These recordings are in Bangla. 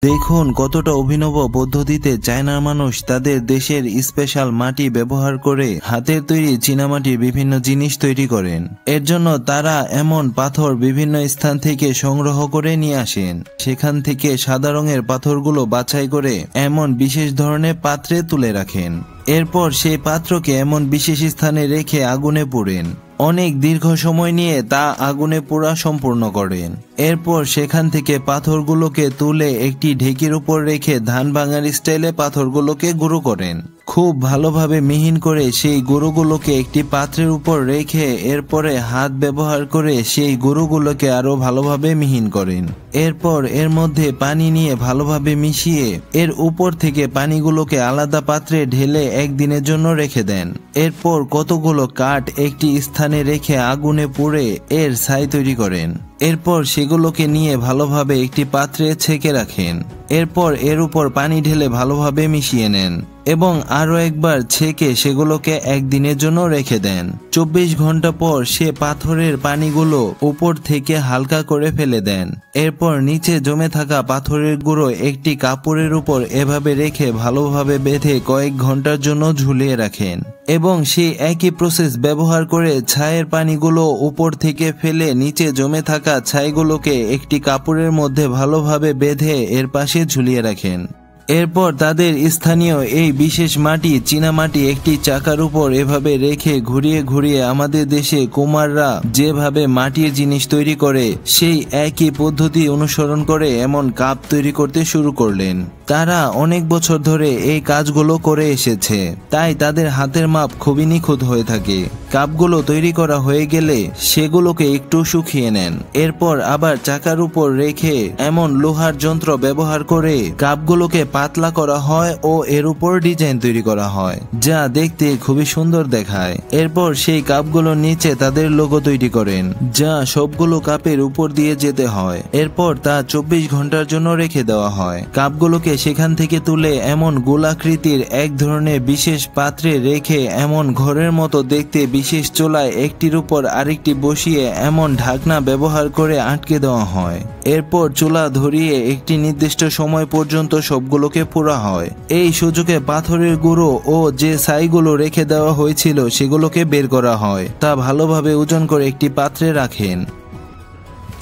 দেখুন কতটা অভিনব পদ্ধতিতে চায়নার মানুষ তাদের দেশের স্পেশাল মাটি ব্যবহার করে হাতের তৈরি চীনামাটির বিভিন্ন জিনিস তৈরি করেন। এর জন্য তারা এমন পাথর বিভিন্ন স্থান থেকে সংগ্রহ করে নিয়ে আসেন। সেখান থেকে সাদা রঙের পাথরগুলো বাছাই করে এমন বিশেষ ধরনের পাত্রে তুলে রাখেন। এরপর সেই পাত্রকে এমন বিশেষ স্থানে রেখে আগুনে পোড়েন। অনেক দীর্ঘ সময় নিয়ে তা আগুনে পোড়া সম্পূর্ণ করেন। এরপর সেখান থেকে পাথরগুলোকে তুলে একটি ঢেকির উপর রেখে ধান ভাঙার স্টাইলে পাথরগুলোকে গুঁড়ো করেন। খুব ভালোভাবে মিহিন করে সেই গুঁড়োগুলোকে একটি পাত্রের উপর রেখে এরপরে হাত ব্যবহার করে সেই গুঁড়োগুলোকে আরো ভালোভাবে মিহিন করেন। এরপর এর মধ্যে পানি নিয়ে ভালোভাবে মিশিয়ে এর উপর থেকে পানিগুলোকে আলাদা পাত্রে ঢেলে একদিনের জন্য রেখে দেন। এরপর কতগুলো কাঠ একটি স্থানে রেখে আগুনে পুড়ে এর ছাই তৈরি করেন। এরপর সেগুলোকে নিয়ে ভালোভাবে একটি পাত্রে ছেঁকে রাখেন। এরপর এর উপর পানি ঢেলে ভালোভাবে মিশিয়ে নেন এবং আরো একবার ছেঁকে সেগুলোকে একদিনের জন্য রেখে দেন। 24 ঘন্টা পর সে পাথরের পানিগুলো উপর থেকে হালকা করে ফেলে দেন। এরপর নিচে জমে থাকা পাথরের গুঁড়ো একটি কাপড়ের উপর এভাবে রেখে ভালোভাবে বেঁধে কয়েক ঘন্টার জন্য ঝুলিয়ে রাখেন এবং সেই একই প্রসেস ব্যবহার করে ছাইয়ের পানিগুলো উপর থেকে ফেলে নিচে জমে থাকা ছাইগুলোকে একটি কাপড়ের মধ্যে ভালোভাবে বেঁধে এর পাশে ঝুলিয়ে রাখেন। এরপর তাদের স্থানীয় এই বিশেষ মাটি চীনামাটি একটি চাকার উপর এভাবে রেখে ঘুরিয়ে ঘুরিয়ে আমাদের দেশে কুমাররা যেভাবে মাটির জিনিস তৈরি করে সেই একই পদ্ধতি অনুসরণ করে এমন কাপ তৈরি করতে শুরু করলেন। তারা অনেক বছর ধরে এই কাজগুলো করে এসেছে, তাই তাদের হাতের মাপ খুবই নিখুঁত হয়ে থাকে। কাপগুলো তৈরি করা হয়ে গেলে সেগুলোকে একটু শুকিয়ে নেন। এরপর আবার চাকার উপর রেখে এমন লোহার যন্ত্র ব্যবহার করে কাপগুলোকে পাতলা করা হয় ও এর উপর ডিজাইন তৈরি করা হয়, যা দেখতে খুবই সুন্দর দেখায়। এরপর সেই কাপগুলোর নিচে তাদের লোগো তৈরি করেন, যা সবগুলো কাপের উপর দিয়ে যেতে হয়। এরপর তা 24 ঘন্টার জন্য রেখে দেওয়া হয়। কাপগুলোকে সেখান থেকে তুলে এমন গোলাকৃতির এক ধরনের বিশেষ পাত্রে রেখে এমন ঘরের মতো দেখতে বিশেষ চুলায় একটির উপর আরেকটি বসিয়ে এমন ঢাকনা ব্যবহার করে আটকে দেওয়া হয়। এরপর চুলা ধরিয়ে একটি নির্দিষ্ট সময় পর্যন্ত সবগুলোকে পোড়া হয়। এই সুযোগে পাথরের গুঁড়ো ও যে ছাইগুলো রেখে দেওয়া হয়েছিল সেগুলোকে বের করা হয়। তা ভালোভাবে ওজন করে একটি পাত্রে রাখেন।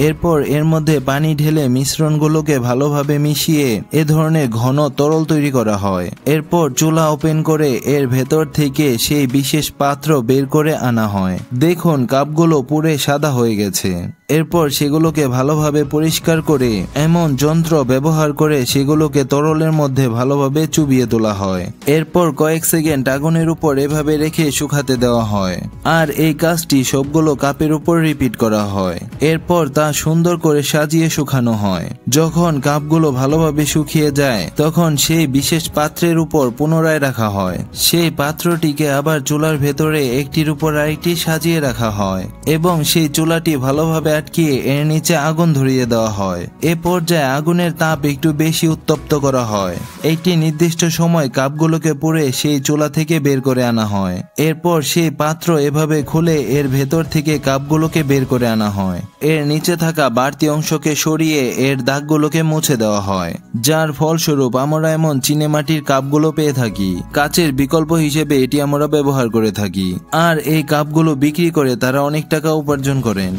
এরপর এর মধ্যে পানি ঢেলে মিশ্রণগুলোকে ভালোভাবে মিশিয়ে এ ধরনের ঘন তরল তৈরি করা হয়। এরপর চুলা ওপেন করে এর ভেতর থেকে সেই বিশেষ পাত্র বের করে আনা হয়। দেখুন কাপগুলো পুড়ে সাদা হয়ে গেছে। এরপর সেগুলোকে ভালোভাবে পরিষ্কার করে এমন যন্ত্র ব্যবহার করে সেগুলোকে তরলের মধ্যে ভালোভাবে চুবিয়ে তোলা হয়। এরপর কয়েক সেকেন্ড আগুনের উপর এভাবে রেখে শুকাতে দেওয়া হয়। আর এই কাজটি সবগুলো কাপের উপর রিপিট করা হয়। এরপর তা সুন্দর করে সাজিয়ে শুকানো হয়। যখন কাপগুলো ভালোভাবে শুকিয়ে যায় তখন সেই বিশেষ পাত্রের উপর পুনরায় রাখা হয়। সেই পাত্রটিকে আবার চুলার ভেতরে একটির উপর আরেকটি সাজিয়ে রাখা হয় এবং সেই চুলাটি ভালোভাবে আটকিয়ে এর নিচে আগুন ধরিয়ে দেওয়া হয়। এ পর্যায়ে আগুনের তাপ একটু বেশি উত্তপ্ত করা হয়। একটি নির্দিষ্ট সময় কাপগুলোকে পুড়ে সেই চুলা থেকে বের করে আনা হয়। এরপর সেই পাত্র এভাবে খুলে এর ভেতর থেকে কাপগুলোকে বের করে আনা হয়। এর নিচে থাকা বাড়তি অংশকে সরিয়ে এর দাগগুলোকে মুছে দেওয়া হয়, যার ফলস্বরূপ আমরা এমন চীনেমাটির কাপগুলো পেয়ে থাকি। কাচের বিকল্প হিসেবে এটি আমরা ব্যবহার করে থাকি। আর এই কাপগুলো বিক্রি করে তারা অনেক টাকা উপার্জন করেন।